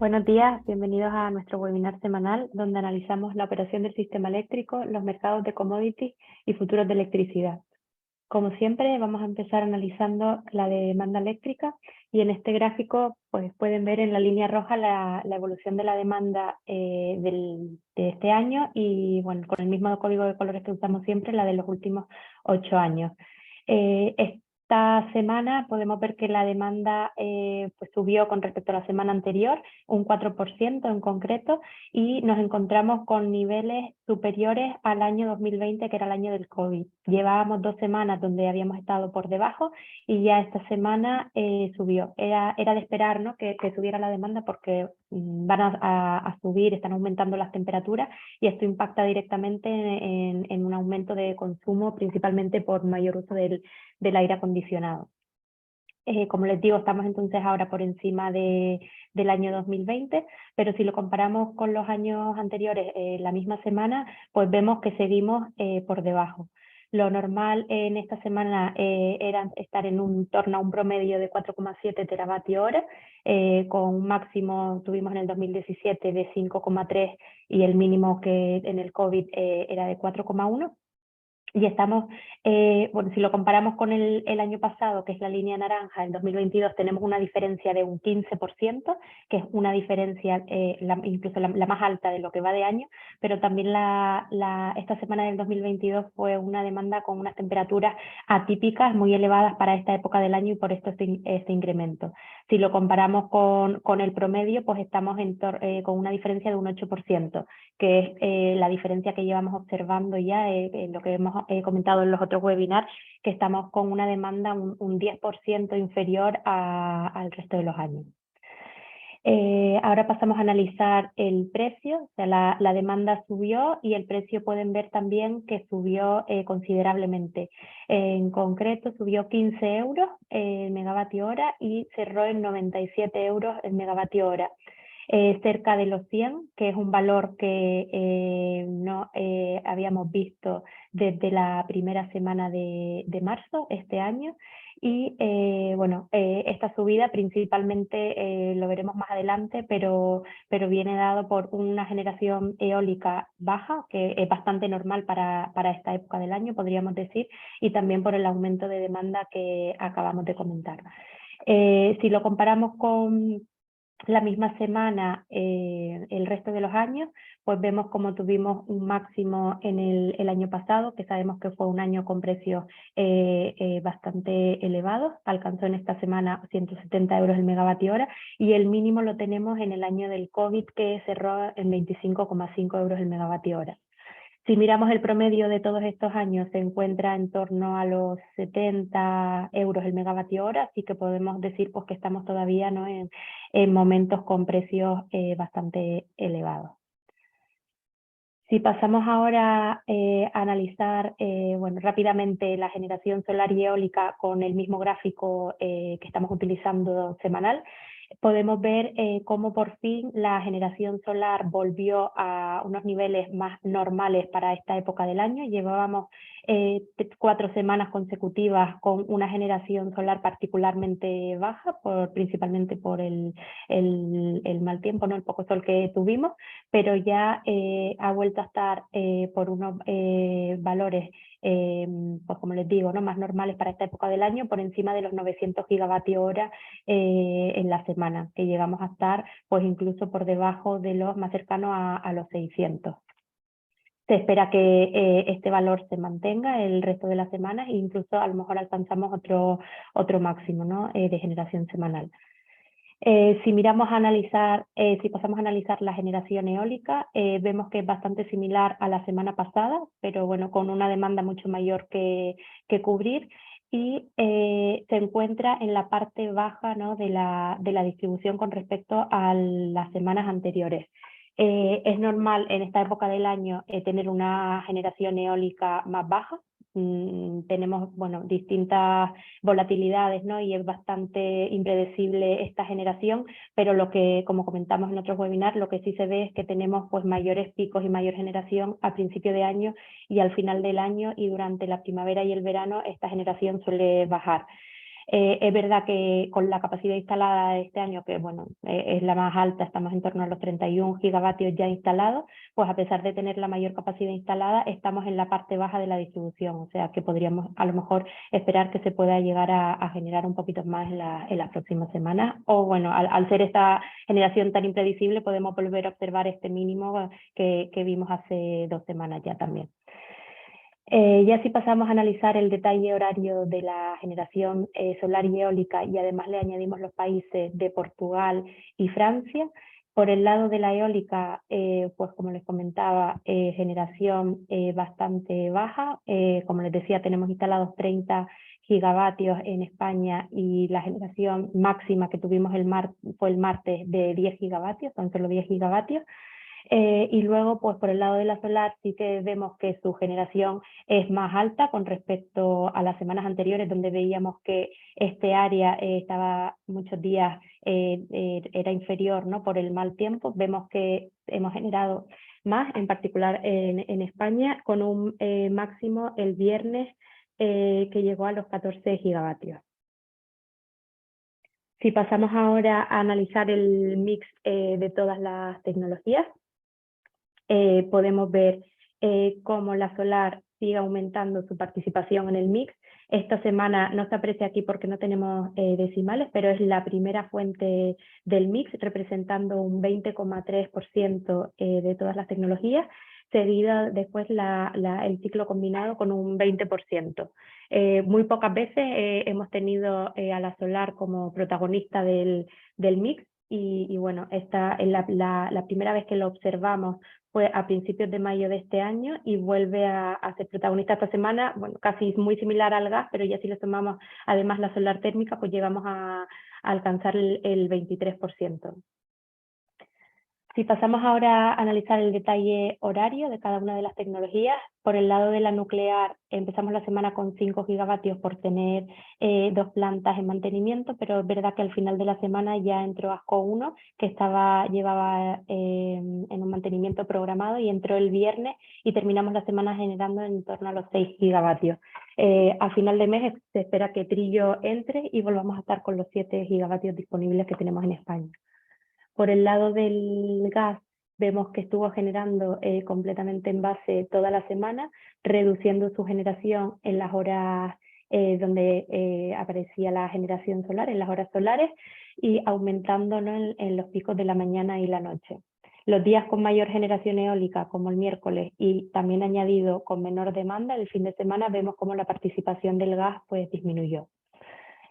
Buenos días, bienvenidos a nuestro webinar semanal donde analizamos la operación del sistema eléctrico, los mercados de commodities y futuros de electricidad. Como siempre, vamos a empezar analizando la demanda eléctrica y en este gráfico pues, pueden ver en la línea roja la evolución de la demanda de este año y bueno, con el mismo código de colores que usamos siempre, la de los últimos 8 años. Esta semana podemos ver que la demanda pues subió con respecto a la semana anterior, un 4% en concreto, y nos encontramos con niveles superiores al año 2020, que era el año del COVID. Llevábamos 2 semanas donde habíamos estado por debajo y ya esta semana subió. Era de esperar, ¿no?, que subiera la demanda porque van a subir, están aumentando las temperaturas y esto impacta directamente en un aumento de consumo, principalmente por mayor uso del aire acondicionado. Como les digo, estamos entonces ahora por encima del año 2020, pero si lo comparamos con los años anteriores, la misma semana, pues vemos que seguimos por debajo. Lo normal en esta semana era estar en torno a un promedio de 4,7 teravatios hora, con un máximo tuvimos en el 2017 de 5,3 y el mínimo que en el COVID era de 4,1. Y estamos, bueno, si lo comparamos con el año pasado, que es la línea naranja, en 2022 tenemos una diferencia de un 15%, que es una diferencia incluso la más alta de lo que va de año, pero también esta semana del 2022 fue una demanda con unas temperaturas atípicas muy elevadas para esta época del año y por esto este incremento. Si lo comparamos con el promedio, pues estamos con una diferencia de un 8%, que es la diferencia que llevamos observando ya en lo que hemos comentado en los otros webinars, que estamos con una demanda un 10% inferior al resto de los años. Ahora pasamos a analizar el precio, o sea, la demanda subió y el precio pueden ver también que subió considerablemente. En concreto subió 15 euros el megavatio hora y cerró en 97 euros el megavatio hora. Cerca de los 100, que es un valor que no habíamos visto desde la primera semana de marzo este año. Y bueno, esta subida principalmente lo veremos más adelante, pero viene dado por una generación eólica baja, que es bastante normal para esta época del año, podríamos decir, y también por el aumento de demanda que acabamos de comentar. Si lo comparamos con la misma semana el resto de los años, pues vemos como tuvimos un máximo en el año pasado, que sabemos que fue un año con precios bastante elevados, alcanzó en esta semana 170 euros el megavatio hora, y el mínimo lo tenemos en el año del COVID, que cerró en 25,5 euros el megavatio hora. Si miramos el promedio de todos estos años, se encuentra en torno a los 70 euros el megavatio hora, así que podemos decir pues, que estamos todavía, ¿no?, en momentos con precios bastante elevados. Si pasamos ahora a analizar bueno, rápidamente la generación solar y eólica con el mismo gráfico que estamos utilizando semanal, podemos ver cómo por fin la generación solar volvió a unos niveles más normales para esta época del año. Llevábamos 4 semanas consecutivas con una generación solar particularmente baja, principalmente por el mal tiempo, ¿no?, el poco sol que tuvimos, pero ya ha vuelto a estar por unos valores pues como les digo, ¿no?, más normales para esta época del año, por encima de los 900 gigavatios hora en la semana, que llegamos a estar pues incluso por debajo de los más cercanos a los 600. Se espera que este valor se mantenga el resto de las semanas e incluso a lo mejor alcanzamos otro máximo, ¿no?, de generación semanal. Si miramos a analizar, si pasamos a analizar la generación eólica, vemos que es bastante similar a la semana pasada, pero bueno, con una demanda mucho mayor que cubrir, y se encuentra en la parte baja, ¿no?, de la distribución con respecto a las semanas anteriores. Es normal en esta época del año tener una generación eólica más baja. Tenemos, bueno, distintas volatilidades, ¿no?, y es bastante impredecible esta generación, pero lo que, como comentamos en otros webinars, lo que sí se ve es que tenemos pues mayores picos y mayor generación a principio de año y al final del año, y durante la primavera y el verano esta generación suele bajar. Es verdad que con la capacidad instalada de este año, que bueno, es la más alta, estamos en torno a los 31 gigavatios ya instalados, pues a pesar de tener la mayor capacidad instalada, estamos en la parte baja de la distribución, o sea que podríamos a lo mejor esperar que se pueda llegar a generar un poquito más en las próximas semanas, o bueno, al ser esta generación tan impredecible, podemos volver a observar este mínimo que vimos hace 2 semanas ya también. Ya si pasamos a analizar el detalle horario de la generación solar y eólica y además le añadimos los países de Portugal y Francia, por el lado de la eólica, pues como les comentaba, generación bastante baja. Como les decía, tenemos instalados 30 gigavatios en España y la generación máxima que tuvimos fue el martes de 10 gigavatios, son solo 10 gigavatios. Y luego, pues por el lado de la solar sí que vemos que su generación es más alta con respecto a las semanas anteriores, donde veíamos que este área estaba muchos días, era inferior, ¿no? Por el mal tiempo. Vemos que hemos generado más, en particular en España, con un máximo el viernes que llegó a los 14 gigavatios. Si pasamos ahora a analizar el mix de todas las tecnologías, podemos ver cómo la solar sigue aumentando su participación en el mix. Esta semana no se aprecia aquí porque no tenemos decimales, pero es la primera fuente del mix, representando un 20,3% de todas las tecnologías, seguida después el ciclo combinado con un 20%. Muy pocas veces hemos tenido a la solar como protagonista del mix, y bueno, esta es la primera vez que lo observamos fue a principios de mayo de este año y vuelve a ser protagonista esta semana, bueno, casi muy similar al gas, pero ya si le tomamos además la solar térmica, pues llegamos a alcanzar el 23%. Si pasamos ahora a analizar el detalle horario de cada una de las tecnologías, por el lado de la nuclear empezamos la semana con 5 gigavatios por tener 2 plantas en mantenimiento, pero es verdad que al final de la semana ya entró ASCO 1, que llevaba en un mantenimiento programado, y entró el viernes y terminamos la semana generando en torno a los 6 gigavatios. A final de mes se espera que Trillo entre y volvamos a estar con los 7 gigavatios disponibles que tenemos en España. Por el lado del gas, vemos que estuvo generando completamente en base toda la semana, reduciendo su generación en las horas donde aparecía la generación solar, en las horas solares, y aumentando, ¿no? en los picos de la mañana y la noche. Los días con mayor generación eólica, como el miércoles, y también añadido con menor demanda, el fin de semana vemos cómo la participación del gas pues disminuyó.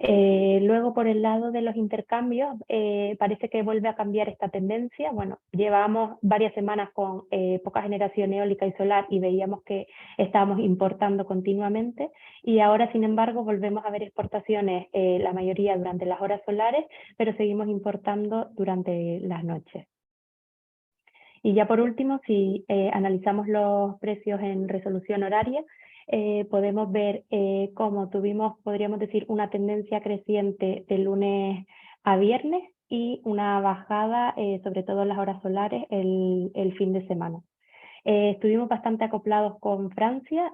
Luego, por el lado de los intercambios, parece que vuelve a cambiar esta tendencia. Bueno, llevamos varias semanas con poca generación eólica y solar y veíamos que estábamos importando continuamente, y ahora, sin embargo, volvemos a ver exportaciones, la mayoría durante las horas solares, pero seguimos importando durante las noches. Y ya por último, si analizamos los precios en resolución horaria, podemos ver cómo tuvimos, podríamos decir, una tendencia creciente de lunes a viernes y una bajada, sobre todo en las horas solares, el fin de semana. Estuvimos bastante acoplados con Francia,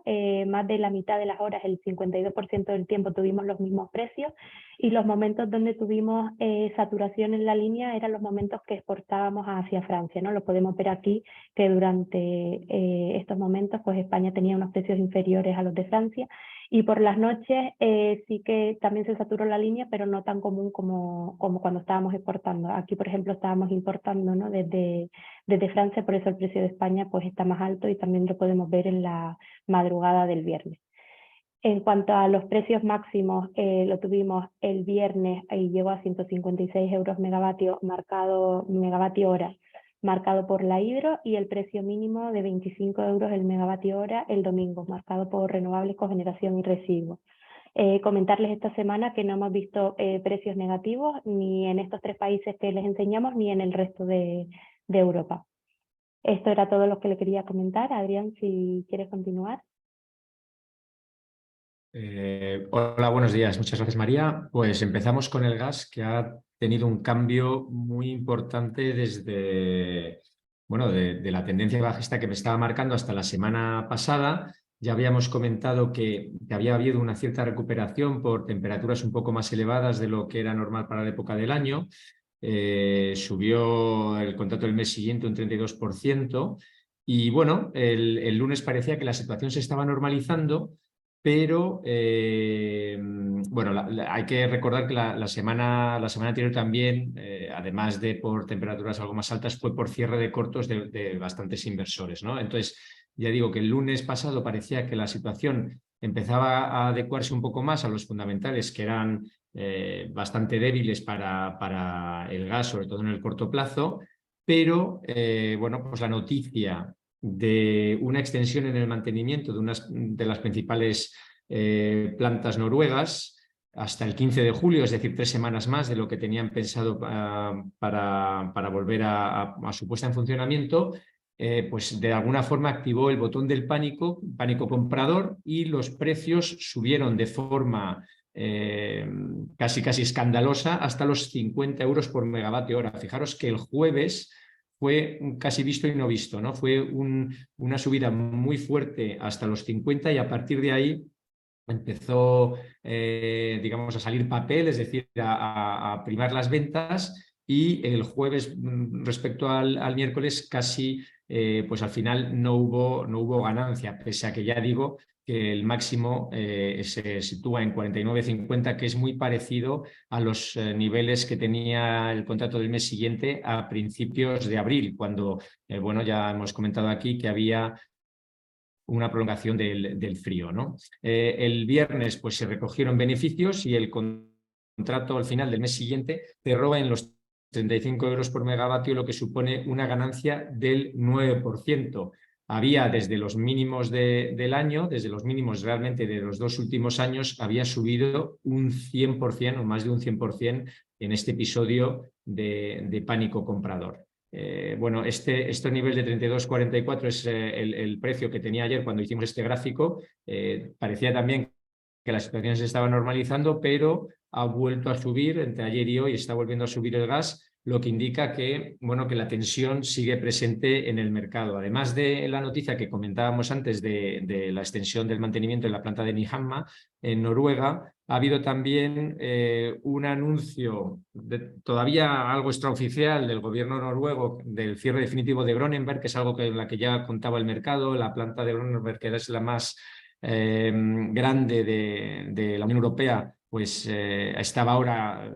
más de la mitad de las horas, el 52% del tiempo tuvimos los mismos precios, y los momentos donde tuvimos saturación en la línea eran los momentos que exportábamos hacia Francia, ¿no? Lo podemos ver aquí, que durante estos momentos pues España tenía unos precios inferiores a los de Francia, y por las noches sí que también se saturó la línea, pero no tan común como cuando estábamos exportando. Aquí, por ejemplo, estábamos importando, ¿no? desde Francia, por eso el precio de España pues está más alto, y también lo podemos ver en la madrugada del viernes. En cuanto a los precios máximos, lo tuvimos el viernes y llegó a 156 euros megavatio hora, marcado por la hidro, y el precio mínimo de 25 euros el megavatio hora el domingo, marcado por renovables, cogeneración y residuos. Comentarles esta semana que no hemos visto precios negativos ni en estos 3 países que les enseñamos ni en el resto de Europa. Esto era todo lo que le quería comentar. Adrián, si quieres continuar. Hola, buenos días. Muchas gracias, María. Pues empezamos con el gas, que ha tenido un cambio muy importante desde, bueno, de la tendencia bajista que me estaba marcando hasta la semana pasada. ya habíamos comentado que había habido una cierta recuperación por temperaturas un poco más elevadas de lo que era normal para la época del año. Subió el contrato del mes siguiente un 32%. Y bueno, el lunes parecía que la situación se estaba normalizando, pero bueno, hay que recordar que la semana anterior también, además de por temperaturas algo más altas, fue por cierre de cortos de bastantes inversores, ¿no? Entonces, ya digo que el lunes pasado parecía que la situación empezaba a adecuarse un poco más a los fundamentales, que eran bastante débiles para el gas, sobre todo en el corto plazo, pero bueno, pues la noticia de una extensión en el mantenimiento de unas de las principales plantas noruegas hasta el 15 de julio, es decir, 3 semanas más de lo que tenían pensado para volver a su puesta en funcionamiento, pues de alguna forma activó el botón del pánico comprador, y los precios subieron de forma casi escandalosa hasta los 50 euros por megavatio hora. Fijaros que el jueves fue casi visto y no visto, ¿no? Fue una subida muy fuerte hasta los 50, y a partir de ahí empezó, digamos, a salir papel, es decir, a primar las ventas, y el jueves respecto al miércoles casi, pues al final no hubo ganancia, pese a que ya digo que el máximo se sitúa en 49,50, que es muy parecido a los niveles que tenía el contrato del mes siguiente a principios de abril, cuando, bueno, ya hemos comentado aquí que había una prolongación del frío, ¿no? El viernes pues se recogieron beneficios, y el contrato al final del mes siguiente cerró en los 35 euros por megavatio, lo que supone una ganancia del 9%. Había desde los mínimos del año, desde los mínimos realmente de los 2 últimos años, había subido un 100% o más de un 100% en este episodio de pánico comprador. Bueno, este nivel de 32,44 es el precio que tenía ayer cuando hicimos este gráfico. Parecía también que la situación se estaba normalizando, pero ha vuelto a subir entre ayer y hoy, está volviendo a subir el gas, lo que indica que, bueno, que la tensión sigue presente en el mercado. Además de la noticia que comentábamos antes de la extensión del mantenimiento en la planta de Nyhamna, en Noruega, ha habido también un anuncio todavía algo extraoficial del gobierno noruego del cierre definitivo de Grønnenberg, que es algo en la que ya contaba el mercado. La planta de Grønnenberg, que es la más grande de la Unión Europea, pues estaba ahora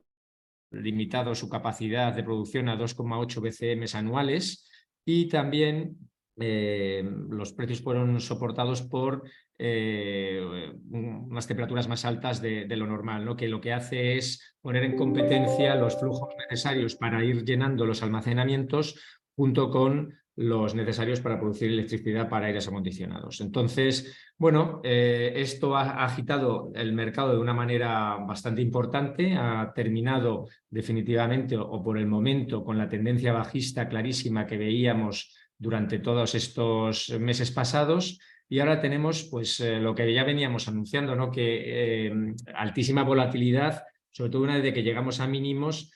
limitado su capacidad de producción a 2,8 BCM anuales, y también los precios fueron soportados por unas temperaturas más altas de lo normal, ¿no? Que lo que hace es poner en competencia los flujos necesarios para ir llenando los almacenamientos junto con los necesarios para producir electricidad para aires acondicionados. Entonces, bueno, esto ha agitado el mercado de una manera bastante importante, ha terminado definitivamente o por el momento con la tendencia bajista clarísima que veíamos durante todos estos meses pasados, y ahora tenemos pues lo que ya veníamos anunciando, ¿no? Que altísima volatilidad, sobre todo una vez que llegamos a mínimos,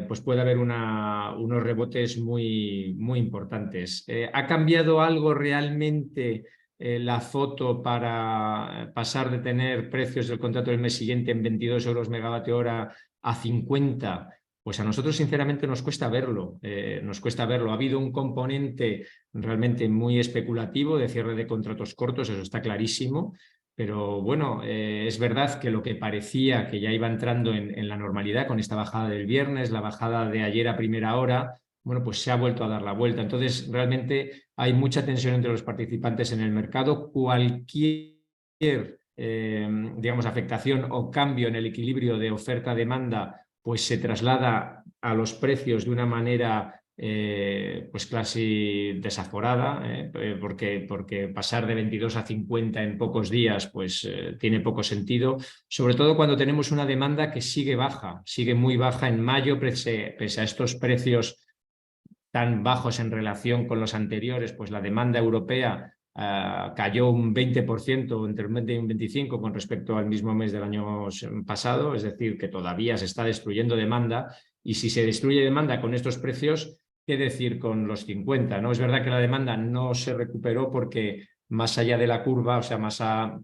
pues puede haber unos rebotes muy importantes. ¿Ha cambiado algo realmente la foto para pasar de tener precios del contrato del mes siguiente en 22 euros megavatio hora a 50? Pues a nosotros sinceramente nos cuesta verlo. Ha habido un componente realmente muy especulativo de cierre de contratos cortos, eso está clarísimo. Pero bueno, es verdad que lo que parecía que ya iba entrando en la normalidad con esta bajada del viernes, la bajada de ayer a primera hora, bueno, pues se ha vuelto a dar la vuelta. Entonces, realmente hay mucha tensión entre los participantes en el mercado. Cualquier, digamos, afectación o cambio en el equilibrio de oferta-demanda, pues se traslada a los precios de una manera pues casi desaforada, porque pasar de 22 a 50 en pocos días pues tiene poco sentido, sobre todo cuando tenemos una demanda que sigue baja, sigue muy baja en mayo, pese a estos precios tan bajos en relación con los anteriores. Pues la demanda europea cayó un 20%, entre un 20 y un 25% con respecto al mismo mes del año pasado, es decir, que todavía se está destruyendo demanda, y si se destruye demanda con estos precios, ¿qué decir con los 50? ¿No? Es verdad que la demanda no se recuperó porque más allá de la curva, o sea, más a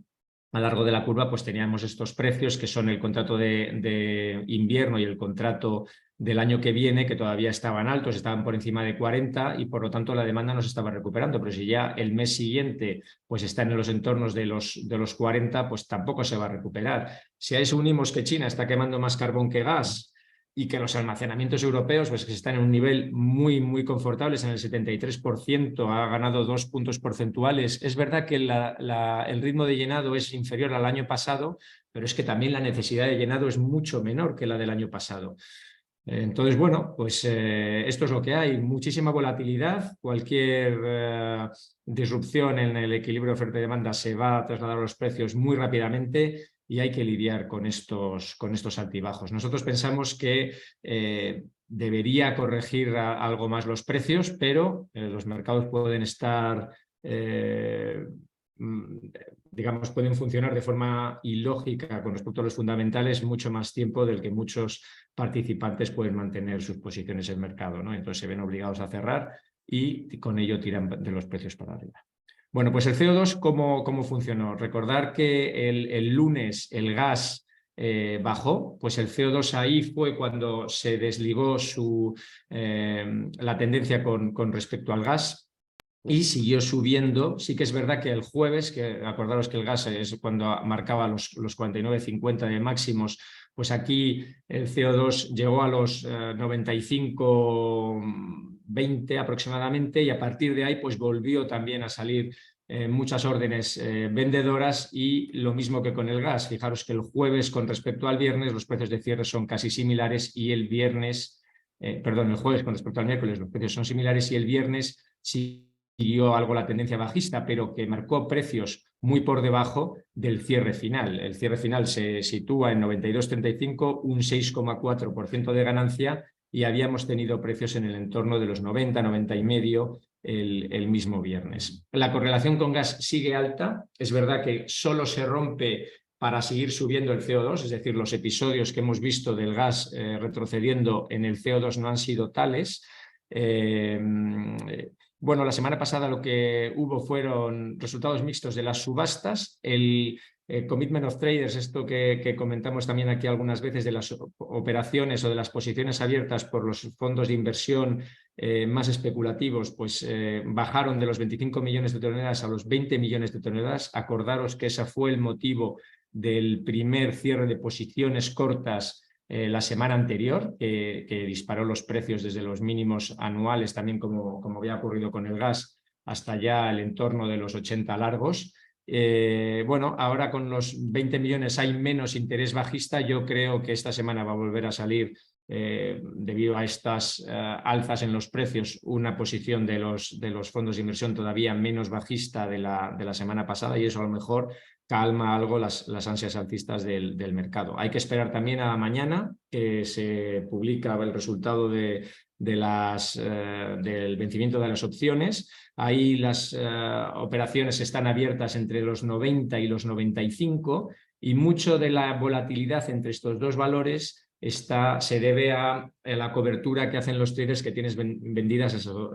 largo de la curva, pues teníamos estos precios que son el contrato de invierno y el contrato del año que viene, que todavía estaban altos, estaban por encima de 40 y por lo tanto la demanda no se estaba recuperando. Pero si ya el mes siguiente pues está en los entornos de los 40, pues tampoco se va a recuperar. Si a eso unimos que China está quemando más carbón que gas y que los almacenamientos europeos pues, que están en un nivel muy, muy confortable, en el 73%, ha ganado 2 puntos porcentuales. Es verdad que el ritmo de llenado es inferior al año pasado, pero es que también la necesidad de llenado es mucho menor que la del año pasado. Entonces, bueno, pues esto es lo que hay, muchísima volatilidad, cualquier disrupción en el equilibrio oferta y demanda se va a trasladar a los precios muy rápidamente y hay que lidiar con estos altibajos. Nosotros pensamos que debería corregir algo más los precios, pero los mercados pueden estar... digamos, pueden funcionar de forma ilógica con respecto a los fundamentales mucho más tiempo del que muchos participantes pueden mantener sus posiciones en el mercado, ¿no? Entonces se ven obligados a cerrar y con ello tiran de los precios para arriba. Bueno, pues el CO2, ¿cómo funcionó? Recordar que el lunes el gas bajó, pues el CO2 ahí fue cuando se desligó la tendencia con respecto al gas y siguió subiendo. Sí que es verdad que el jueves, que acordaros que el gas es cuando marcaba los 49,50 de máximos, pues aquí el CO2 llegó a los 95,20 aproximadamente y a partir de ahí pues volvió también a salir muchas órdenes vendedoras y lo mismo que con el gas. Fijaros que el jueves con respecto al viernes los precios de cierre son casi similares y el viernes, el jueves con respecto al miércoles los precios son similares y el viernes sí siguió algo la tendencia bajista, pero que marcó precios muy por debajo del cierre final. El cierre final se sitúa en 92,35, un 6,4% de ganancia y habíamos tenido precios en el entorno de los 90, 90 y medio el mismo viernes. La correlación con gas sigue alta. Es verdad que solo se rompe para seguir subiendo el CO2, es decir, los episodios que hemos visto del gas retrocediendo en el CO2 no han sido tales. Bueno, la semana pasada lo que hubo fueron resultados mixtos de las subastas. El Commitment of Traders, esto que comentamos también aquí algunas veces de las operaciones o de las posiciones abiertas por los fondos de inversión más especulativos, pues bajaron de los 25 millones de toneladas a los 20 millones de toneladas. Acordaros que ese fue el motivo del primer cierre de posiciones cortas la semana anterior, que disparó los precios desde los mínimos anuales, también como había ocurrido con el gas, hasta ya el entorno de los 80 largos. Bueno, ahora con los 20 millones hay menos interés bajista. Yo creo que esta semana va a volver a salir, debido a estas alzas en los precios, una posición de los fondos de inversión todavía menos bajista de la semana pasada y eso a lo mejor calma algo las ansias alcistas del mercado. Hay que esperar también a mañana que se publica el resultado del vencimiento de las opciones. Ahí las operaciones están abiertas entre los 90 y los 95 y mucho de la volatilidad entre estos dos valores se debe a la cobertura que hacen los traders que tienes vendidas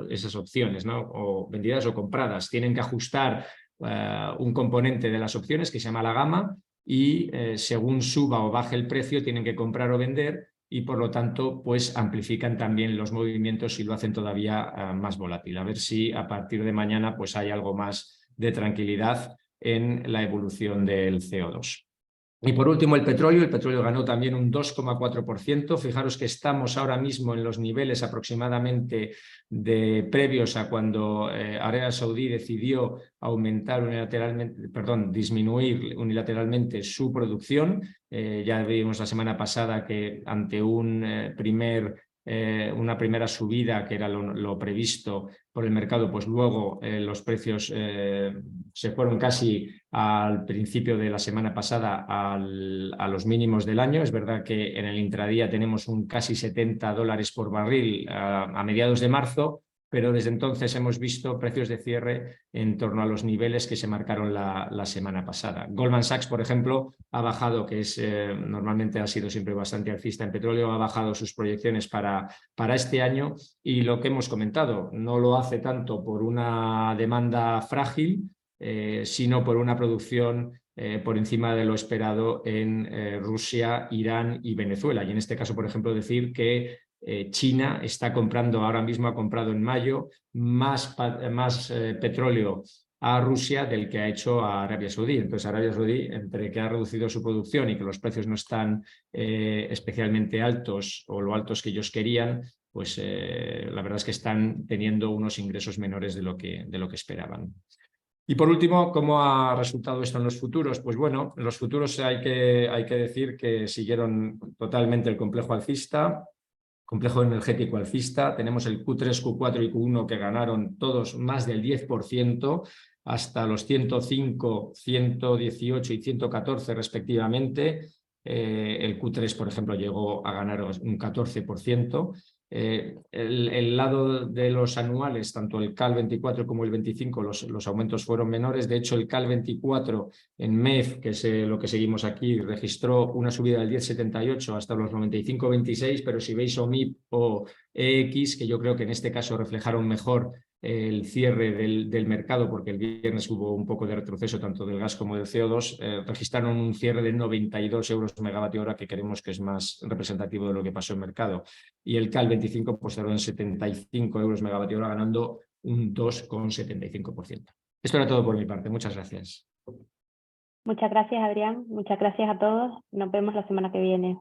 esas opciones, ¿no? O vendidas o compradas. Tienen que ajustar un componente de las opciones que se llama la gama y según suba o baje el precio tienen que comprar o vender y por lo tanto pues amplifican también los movimientos y lo hacen todavía más volátil. A ver si a partir de mañana pues hay algo más de tranquilidad en la evolución del CO2. Y por último, el petróleo ganó también un 2,4%. Fijaros que estamos ahora mismo en los niveles aproximadamente previos a cuando Arabia Saudí decidió disminuir unilateralmente su producción. Ya vimos la semana pasada que ante una primera subida, que era lo previsto por el mercado, pues luego los precios se fueron casi al principio de la semana pasada a los mínimos del año. Es verdad que en el intradía tenemos un casi $70 por barril a mediados de marzo, pero desde entonces hemos visto precios de cierre en torno a los niveles que se marcaron la semana pasada. Goldman Sachs, por ejemplo, ha bajado, que normalmente ha sido siempre bastante alcista en petróleo, ha bajado sus proyecciones para este año y lo que hemos comentado, no lo hace tanto por una demanda frágil, sino por una producción por encima de lo esperado en Rusia, Irán y Venezuela. Y en este caso, por ejemplo, decir que China está comprando, ahora mismo ha comprado en mayo, más petróleo a Rusia del que ha hecho a Arabia Saudí. Entonces, Arabia Saudí, entre que ha reducido su producción y que los precios no están especialmente altos o lo altos que ellos querían, pues la verdad es que están teniendo unos ingresos menores de lo que esperaban. Y por último, ¿cómo ha resultado esto en los futuros? Pues bueno, en los futuros hay que decir que siguieron totalmente el complejo alcista, complejo energético alcista. Tenemos el Q3, Q4 y Q1 que ganaron todos más del 10%, hasta los 105, 118 y 114 respectivamente. El Q3, por ejemplo, llegó a ganar un 14%. El lado de los anuales, tanto el CAL 24 como el 25, los aumentos fueron menores. De hecho, el CAL 24 en MEF, que es lo que seguimos aquí, registró una subida del 10,78 hasta los 95,26, pero si veis OMIP o EX, que yo creo que en este caso reflejaron mejor el cierre del mercado, porque el viernes hubo un poco de retroceso tanto del gas como del CO2, registraron un cierre de 92 euros megavatio hora, que creemos que es más representativo de lo que pasó en mercado. Y el CAL 25 pues cerró en 75 euros megavatio hora, ganando un 2,75%. Esto era todo por mi parte. Muchas gracias. Muchas gracias, Adrián. Muchas gracias a todos. Nos vemos la semana que viene.